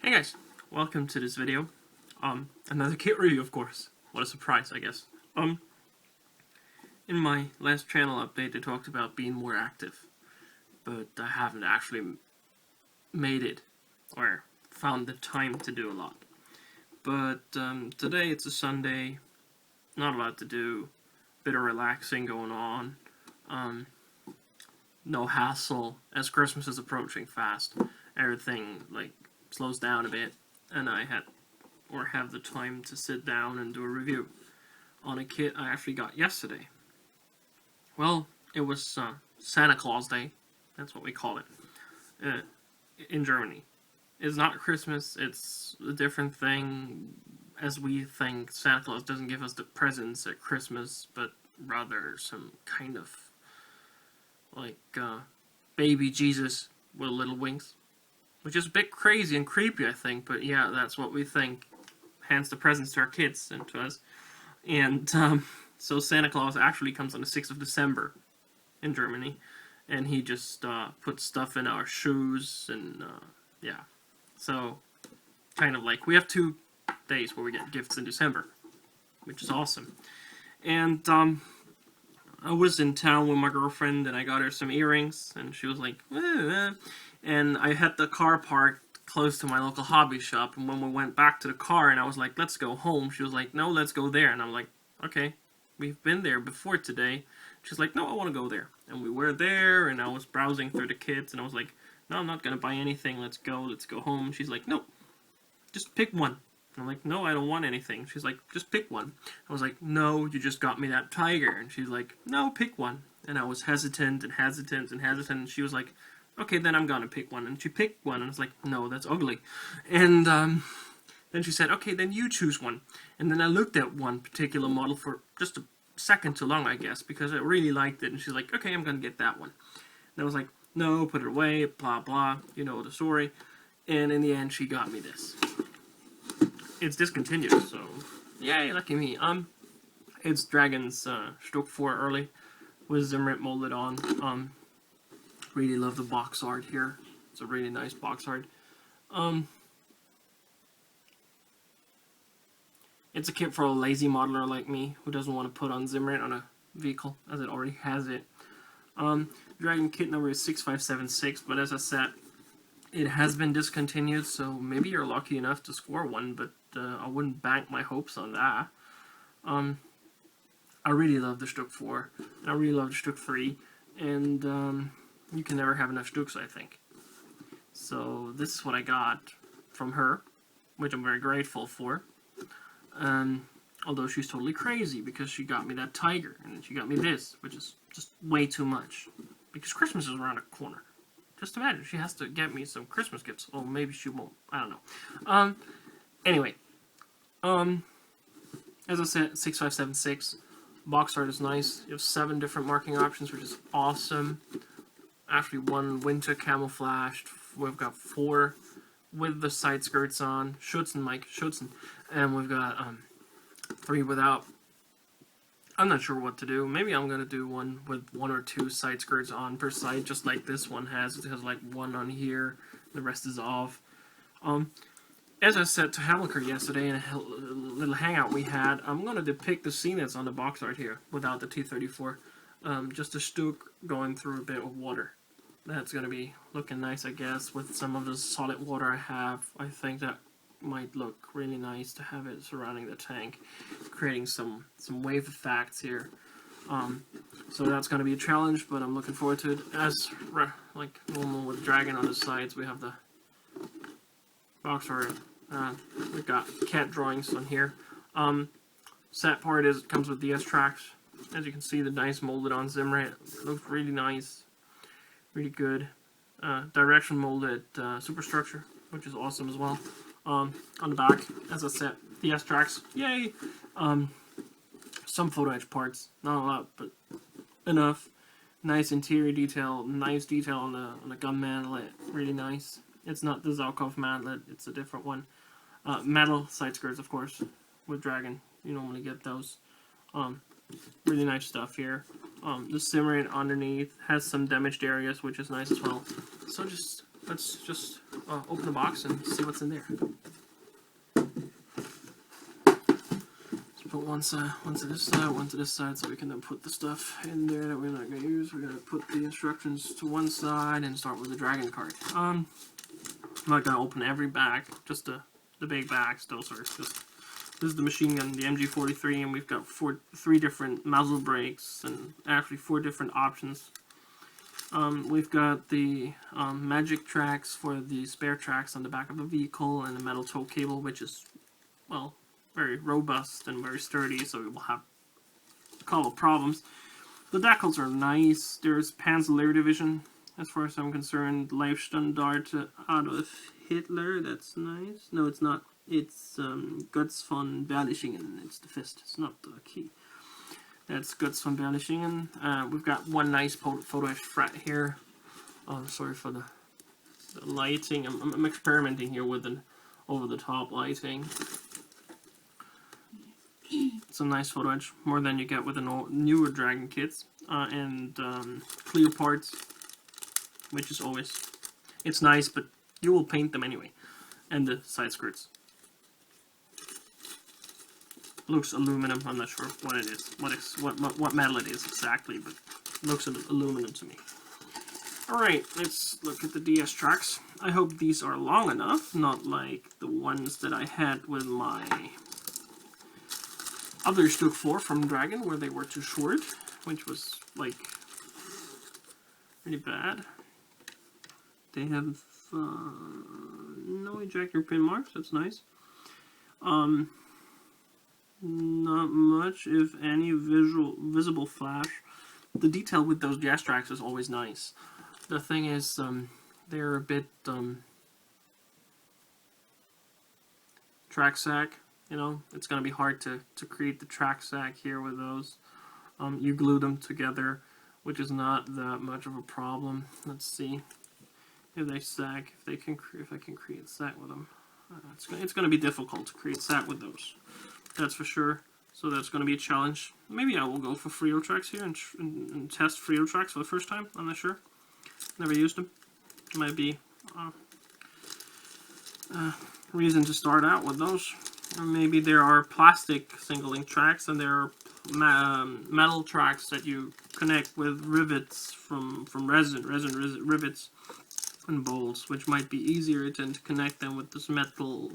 Hey guys, welcome to this video. Another kit review, of course. What a surprise, I guess. In my last channel update, I talked about being more active, but I haven't actually made it or found the time to do a lot. But today it's a Sunday, not a lot to do, bit of relaxing going on, no hassle. As Christmas is approaching fast, everything slows down a bit, and I have the time to sit down and do a review on a kit I actually got yesterday. Well, it was Santa Claus Day. That's what we call it in Germany. It's not Christmas. It's a different thing, as we think Santa Claus doesn't give us the presents at Christmas, but rather some kind of baby Jesus with little wings. Which is a bit crazy and creepy, I think, but yeah, that's what we think. Hands the presents to our kids and to us. And so Santa Claus actually comes on the 6th of December in Germany, and he just puts stuff in our shoes, and yeah. So, kind of we have 2 days where we get gifts in December, which is awesome. And I was in town with my girlfriend, and I got her some earrings, and she was like, and I had the car parked close to my local hobby shop, and when we went back to the car and I was like, let's go home, she was like, no, let's go there. And I'm like, okay, we've been there before today. She's like, no, I want to go there. And we were there, and I was browsing through the kits, and I was like, no, I'm not going to buy anything, let's go home. She's like, no, just pick one. And I'm like, no, I don't want anything. She's like, just pick one. I was like, no, you just got me that tiger. And she's like, no, pick one. And I was hesitant, and she was like, okay, then I'm gonna pick one. And she picked one, and I was like, no, that's ugly. And then she said, okay, then you choose one. And then I looked at one particular model for just a second too long, I guess, because I really liked it. And she's like, okay, I'm gonna get that one. And I was like, no, put it away, blah, blah, you know the story. And in the end, she got me this. It's discontinued, so yay, lucky me. It's Dragon's Stug IV early with w.Zimmerit molded on. Really love the box art here. It's a really nice box art. It's a kit for a lazy modeler like me who doesn't want to put on w.Zimmerit on a vehicle as it already has it. Dragon kit number is 6576, but as I said, it has been discontinued, so maybe you're lucky enough to score one, but I wouldn't bank my hopes on that. I really love the Stug IV, and I really love the Stug III, and you can never have enough Stugs, I think. So this is what I got from her, which I'm very grateful for. Although she's totally crazy, because she got me that tiger, and she got me this, which is just way too much, because Christmas is around the corner. Just imagine, she has to get me some Christmas gifts. Well, maybe she won't. I don't know. Anyway. As I said, 6576. Box art is nice. You have 7 different marking options, which is awesome. Actually, 1 winter camouflaged. We've got 4 with the side skirts on. Schutzen. And we've got 3 without. I'm not sure what to do. Maybe I'm gonna do one with 1 or 2 side skirts on per side, just like this one has. It has 1 on here, the rest is off. As I said to Hamilcar yesterday in a little hangout we had, I'm gonna depict the scene that's on the box art here without the T34. Just a Stug going through a bit of water. That's gonna be looking nice, I guess, with some of the solid water I have. I think that might look really nice to have it surrounding the tank, creating some wave effects here. So that's going to be a challenge, but I'm looking forward to it. As like normal with Dragon on the sides, we have the box art. We've got cat drawings on here. Set part comes with DS tracks. As you can see, the nice molded on w.Zimmerit. It looks really nice, really good. Direction molded superstructure, which is awesome as well. On the back, as I said, the S-tracks, yay! Some photo etch parts, not a lot, but enough. Nice interior detail, nice detail on the gun mantlet, really nice. It's not the Zalkov mantlet, it's a different one. Metal side skirts, of course, with Dragon, you normally get those. Really nice stuff here. The w.Zimmerit underneath has some damaged areas, which is nice as well. So just let's just open the box and see what's in there. Let's put one to this side, one to this side, so we can then put the stuff in there that we're not going to use. We're going to put the instructions to one side and start with the dragon card. I'm not going to open every bag, just the big bags. Those are just, this is the machine gun, the MG43, and we've got three different muzzle brakes and actually 4 different options. We've got the magic tracks for the spare tracks on the back of the vehicle, and the metal tow cable, which is, well, very robust and very sturdy, so we will have a couple of problems. The decals are nice. There's Panzer Division, as far as I'm concerned. Leibstandarte Adolf Hitler, that's nice. No, it's not. It's Guts von Berlichingen. It's the fist, it's not the key. That's Guts von Berlichingen. We've got one nice photo etch fret here. Sorry for the lighting. I'm experimenting here with an over-the-top lighting. Some nice photo etch, more than you get with the newer Dragon kits. And clear parts, which is always, it's nice, but you will paint them anyway. And the side skirts. Looks aluminum. I'm not sure what it is, what metal it is exactly, but looks aluminum to me. Alright, let's look at the DS tracks. I hope these are long enough, not like the ones that I had with my other Stug IV from Dragon, where they were too short, which was, like, really bad. They have no ejector pin marks, that's nice. Not much, if any, visible flash. The detail with those gas tracks is always nice. The thing is, they're a bit track sack. You know, it's going to be hard to create the track sack here with those. You glue them together, which is not that much of a problem. Let's see if they sack. If I can create sack with them, it's going to be difficult to create sack with those. That's for sure. So that's going to be a challenge. Maybe I will go for Frio tracks here and test Frio tracks for the first time. I'm not sure. Never used them. Might be reason to start out with those. Or maybe there are plastic single-link tracks and there are metal tracks that you connect with rivets from resin rivets and bolts, which might be easier than to connect them with this metal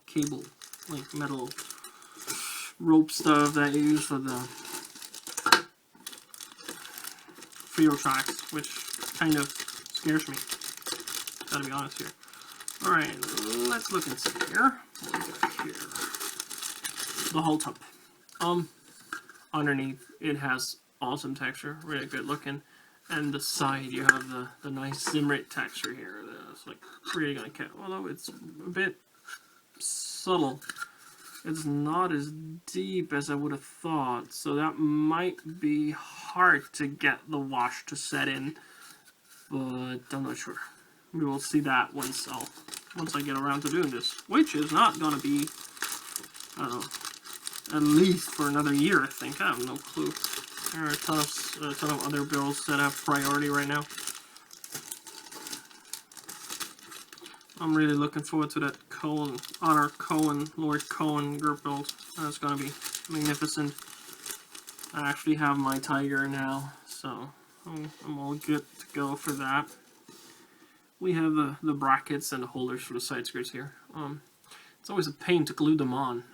cable, like metal rope stuff that you use for the Frio tracks, which kind of scares me. Gotta be honest here. Alright, let's look inside here. What do we got here? The whole tub. Underneath it has awesome texture, really good looking, and the side you have the nice Zimmerit texture here. That's like really gonna catch. Although it's a bit subtle, it's not as deep as I would have thought, so that might be hard to get the wash to set in, but I'm not sure. We will see that once I get around to doing this, which is not gonna be, I don't know, at least for another year, I think. I have no clue. There are a ton of other builds that have priority right now. I'm really looking forward to that Lord Cohen group build. That's gonna be magnificent. I actually have my Tiger now, so I'm all good to go for that. We have the brackets and the holders for the side skirts here. It's always a pain to glue them on,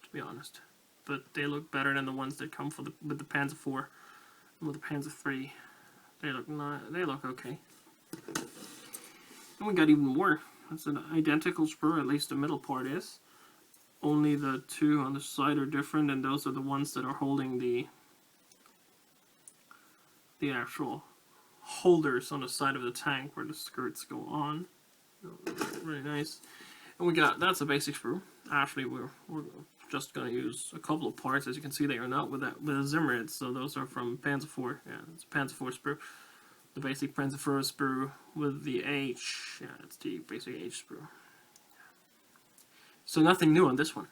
to be honest. But they look better than the ones that come with the Panzer IV and with the Panzer III. They look okay. And we got even more. That's an identical sprue, at least the middle part is. Only the two on the side are different, and those are the ones that are holding the actual holders on the side of the tank where the skirts go on. Really nice. And we got, that's a basic sprue. Actually, we're just going to use a couple of parts. As you can see, they are not with a Zimmerit, so those are from Panzer IV. Yeah, it's a Panzer IV sprue. The basic Panzer IV sprue with the H. Yeah, it's the basic H sprue. So nothing new on this one.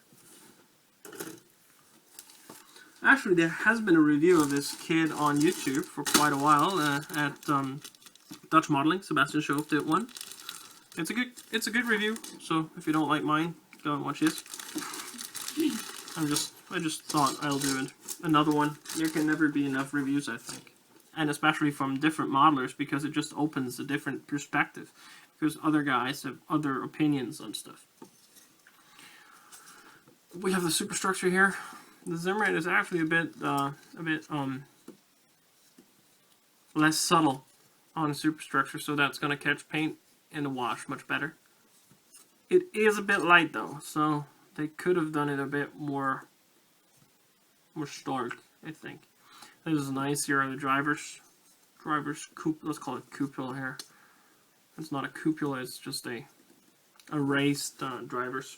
Actually, there has been a review of this kit on YouTube for quite a while at Dutch Modeling. Sebastian Schoaf did one. It's a good review. So if you don't like mine, go and watch this. I just thought I'll do another one. There can never be enough reviews, I think, and especially from different modelers, because it just opens a different perspective. Because other guys have other opinions on stuff. We have the superstructure here. The Zimmerit is actually a bit less subtle on the superstructure, so that's going to catch paint in the wash much better. It is a bit light though, so they could have done it a bit more stark, I think. This is nice. Here are the driver's cupola. Let's call it cupola here. It's not a cupola. It's just a raised driver's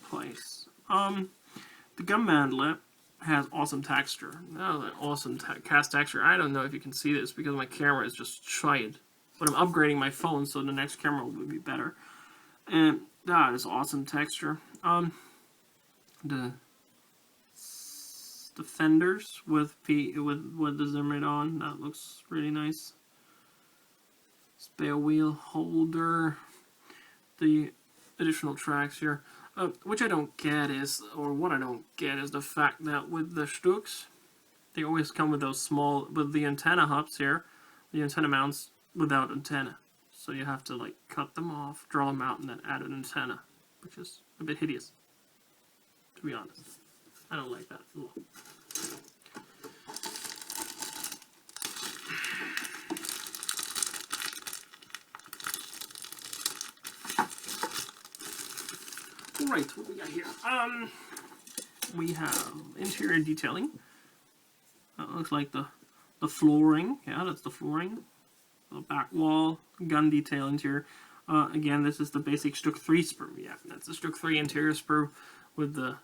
place. The gum mandlet has awesome texture. Oh, that awesome cast texture. I don't know if you can see this because my camera is just shite. But I'm upgrading my phone, so the next camera will be better. And that is awesome texture. The fenders with the Zimmerit on, that looks really nice. Spare wheel holder. The additional tracks here. Which I don't get is, or what I don't get is the fact that with the Stugs, they always come with those small, with the antenna hubs here, the antenna mounts without antenna. So you have to like cut them off, draw them out, and then add an antenna, which is a bit hideous, to be honest. I don't like that at all. Alright, what we got here? We have interior detailing. That looks like the flooring. Yeah, that's the flooring. The back wall, gun detail interior. Again, this is the basic Stug IV sprue. Yeah, that's the Stug IV interior sprue with the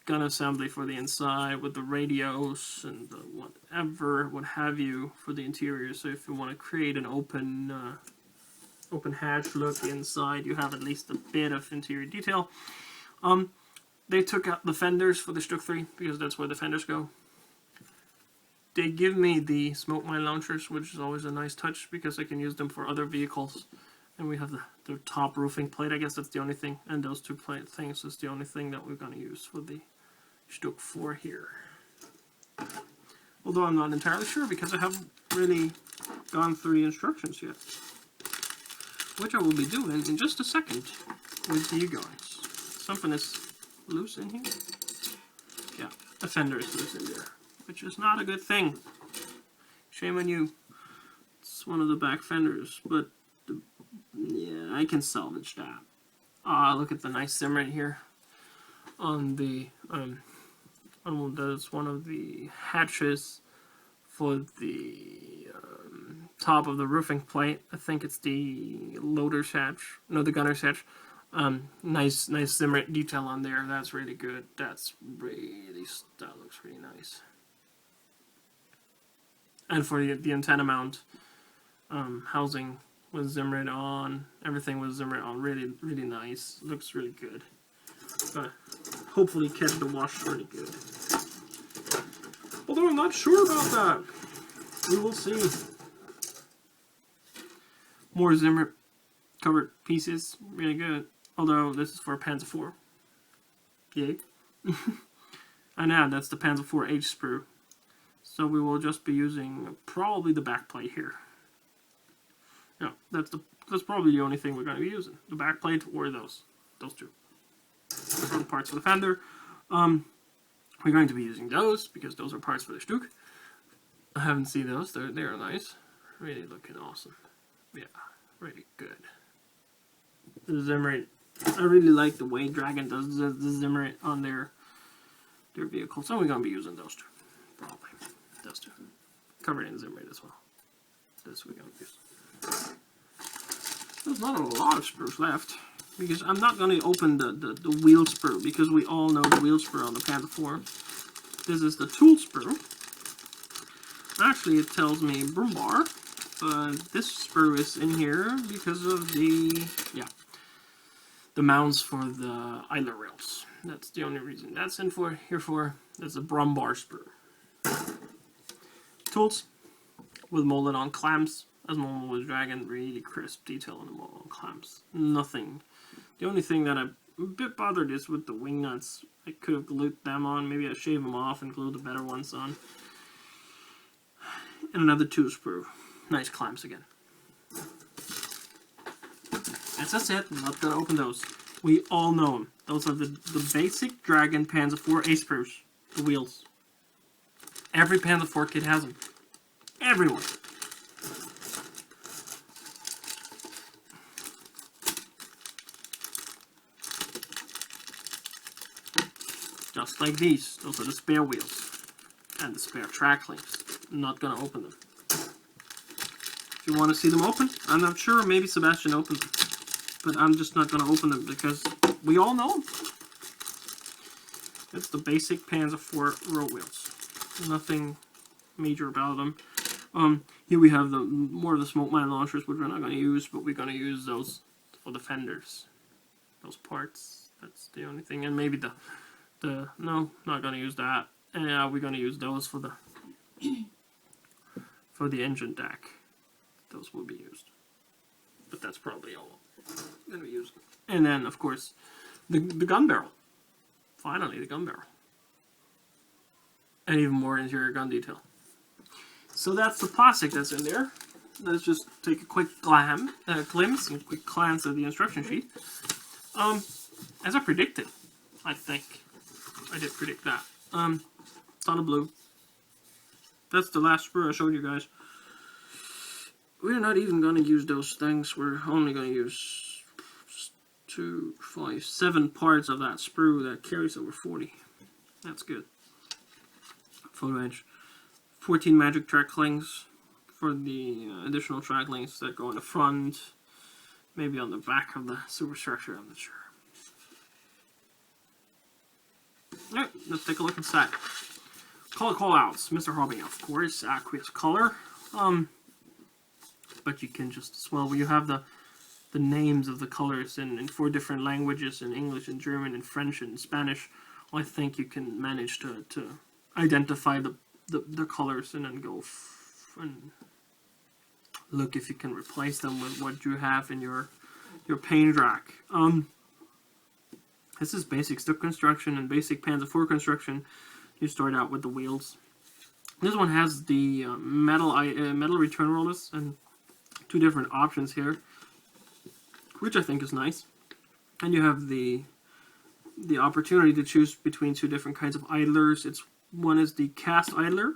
gun assembly for the inside, with the radios and the what have you for the interior. So if you want to create an open hatch look inside, you have at least a bit of interior detail. They took out the fenders for the Stug IV because that's where the fenders go. They give me the smoke mine launchers, which is always a nice touch because I can use them for other vehicles. And we have the top roofing plate. I guess that's the only thing. And those two plate things is the only thing that we're going to use for the Stug IV here. Although I'm not entirely sure because I haven't really gone through the instructions yet. Which I will be doing in just a second with you guys. Something is loose in here. Yeah, the fender is loose in there, which is not a good thing. Shame on you. It's one of the back fenders, but yeah, I can salvage that. Ah, look at the nice Zimmerit here on the that's one of the hatches for the top of the roofing plate. I think it's the loader's hatch. No, the gunner's hatch. Nice Zimmerit detail on there. That's really good. That looks really nice. And for the antenna mount housing with Zimmerit on, everything with Zimmerit on, really nice. Looks really good. Hopefully catch the wash really good. Although I'm not sure about that. We will see. More Zimmerit covered pieces, really good. Although this is for a Panzer IV. Yay. And yeah, that's the Panzer IV H sprue. So we will just be using probably the back plate here. Yeah, that's probably the only thing we're going to be using. The back plate or those two. Those are the parts for the fender. We're going to be using those because those are parts for the Stug. I haven't seen those. They're nice. Really looking awesome. Yeah, really good. The Zimmerit. I really like the way Dragon does the Zimmerit on their vehicles. So we're going to be using those two. Probably. Those two. Covered in Zimmerit as well. This we're going to use. There's not a lot of sprues left. Because I'm not going to open the wheel sprue. Because we all know the wheel sprue on the Panzer IV. This is the tool sprue. Actually, it tells me Brumbar. But this sprue is in here because of the mounts for the idler rails. That's the only reason that's in here for. That's a Brumbar sprue. Tools with molded on clamps as normal with Dragon. Really crisp detail on the wall clamps. Nothing. The only thing that I'm a bit bothered is with the wing nuts. I could have glued them on. Maybe I'd shave them off and glue the better ones on. And another 2 sprue. Nice clamps again. That's it. I'm not going to open those. We all know them. Those are the basic Dragon Panzer IV A sprues. The wheels. Every Panzer IV kit has them. Everyone. Just like these. Those are the spare wheels. And the spare track links. I'm not going to open them. If you want to see them open, I'm not sure. Maybe Sebastian opened them. But I'm just not going to open them because we all know them. It's the basic Panzer IV road wheels. Nothing major about them. Here we have the more of the smoke mine launchers, which we're not going to use, but we're going to use those for the fenders. Those parts. That's the only thing. And maybe no, not going to use that. And yeah, we're going to use those for the for the engine deck. Those will be used. But that's probably all going to be used. And then, of course, the gun barrel. Finally, the gun barrel. And even more interior gun detail. So that's the plastic that's in there. Let's just take a quick glimpse and quick glance at the instruction sheet. As I predicted, I think. I did predict that. Ton of blue. That's the last sprue I showed you guys. We're not even going to use those things. We're only going to use 2, 5, 7 parts of that sprue that carries over 40. That's good. Photo edge. 14 magic track links for the additional track links that go in the front. Maybe on the back of the superstructure, I'm not sure. Alright, let's take a look inside. Color callouts. Mr. Hobby, of course. Aqueous color. But you can just as well, you have the names of the colors in 4 different languages, in English, in German, in French, and Spanish. I think you can manage to identify the colors and then go and look if you can replace them with what you have in your paint rack. This is basic Stug construction and basic Panzer IV construction. You start out with the wheels. This one has the metal return rollers and 2 different options here, which I think is nice. And you have the opportunity to choose between 2 different kinds of idlers. One is the cast idler,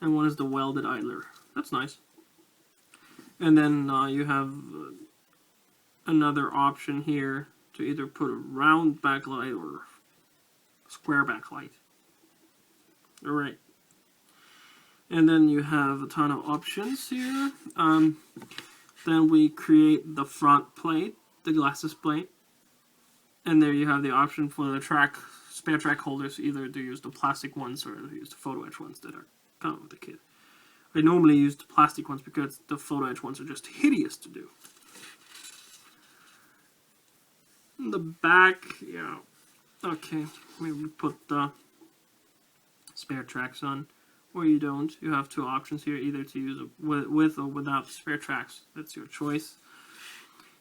and one is the welded idler. That's nice. And then you have another option here to either put a round backlight or square backlight. Alright. And then you have a ton of options here. Then we create the front plate, the glasses plate. And there you have the option for the spare track holders, either to use the plastic ones or to use the photo etch ones that are come with the kit. I normally use the plastic ones because the photo etch ones are just hideous to do. In the back, yeah. Okay, maybe we put the spare tracks on, or you don't. You have 2 options here, either to use it with or without the spare tracks. That's your choice.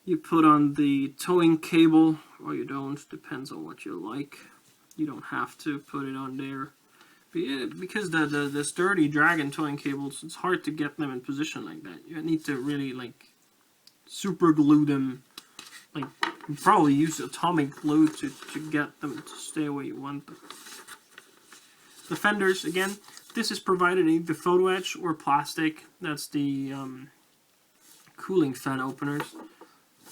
You put on the towing cable, or you don't. Depends on what you like. You don't have to put it on there. But yeah, because the sturdy Dragon towing cables, it's hard to get them in position like that. You need to really super glue them. You probably use atomic glue to get them to stay where you want them. The fenders, again, this is provided in either photo etch or plastic. That's the cooling fan openers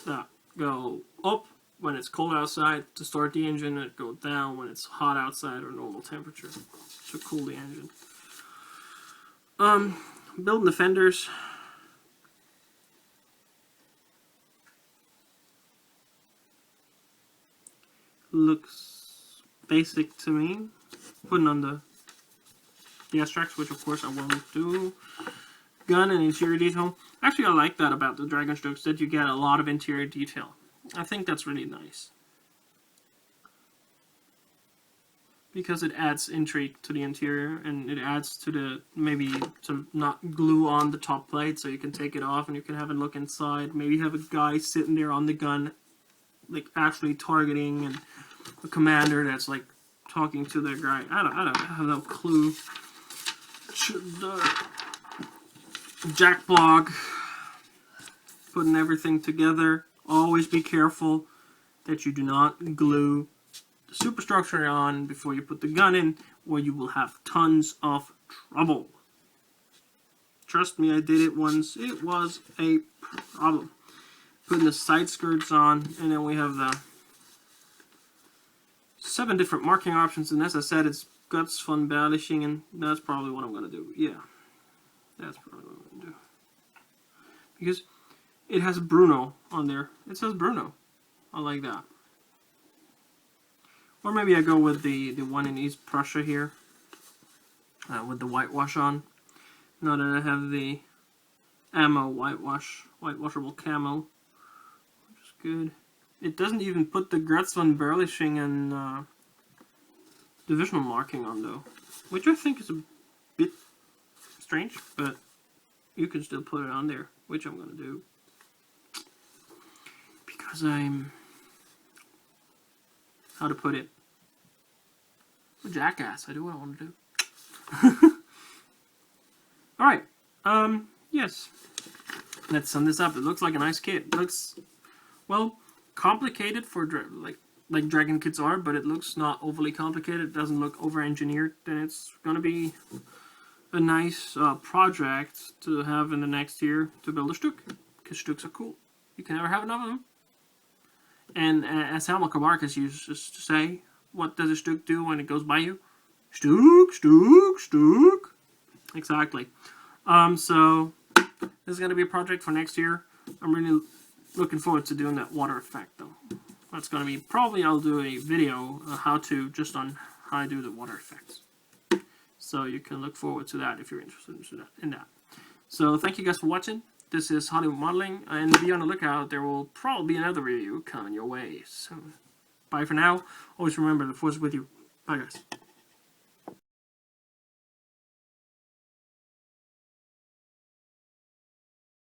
that go up when it's cold outside to start the engine, and it go down when it's hot outside or normal temperature to cool the engine. Building the fenders. Looks basic to me. Putting on the S-tracks, which of course I won't do. Gun and interior detail. Actually, I like that about the Dragon Stugs, that you get a lot of interior detail. I think that's really nice. because it adds intrigue to the interior, and it adds to the, maybe to not glue on the top plate, so you can take it off and you can have a look inside. Maybe have a guy sitting there on the gun, like actually targeting, and a commander that's like talking to their guy. I have no clue. Jack blog, putting everything together. Always be careful that you do not glue the superstructure on before you put the gun in, or you will have tons of trouble. Trust me, I did it once. It was a problem. Putting the side skirts on, and then we have the 7 different marking options, and as I said, it's guts, fun, balishing, and that's probably what I'm going to do. Yeah, that's probably what I'm going to do. Because it has Bruno on there. It says Bruno. I like that. Or maybe I go with the one in East Prussia here, with the whitewash on. Now that I have the ammo whitewashable camo, which is good. It doesn't even put the Gretz von Berliching and divisional marking on though, which I think is a bit strange, but you can still put it on there, which I'm going to do. Because I'm, how to put it, a jackass. I do what I want to do. Alright, yes. Let's sum this up. It looks like a nice kit. It looks, well, complicated for, like Dragon kits are, but it looks not overly complicated. It doesn't look over-engineered. Then it's going to be a nice project to have in the next year to build a Stug, because Stugs are cool. You can never have enough of them. And as Helmut Kabarkas used to say, what does a Stug do when it goes by you? Stug, Stug, Stug. Exactly. So this is going to be a project for next year. I'm really looking forward to doing that water effect, though. That's going to be, probably I'll do a video just on how I do the water effects. So you can look forward to that if you're interested in that. So thank you guys for watching. This is Hollywood Modeling, and be on the lookout. There will probably be another review coming your way soon. Bye for now. Always remember, the Force is with you. Bye, guys.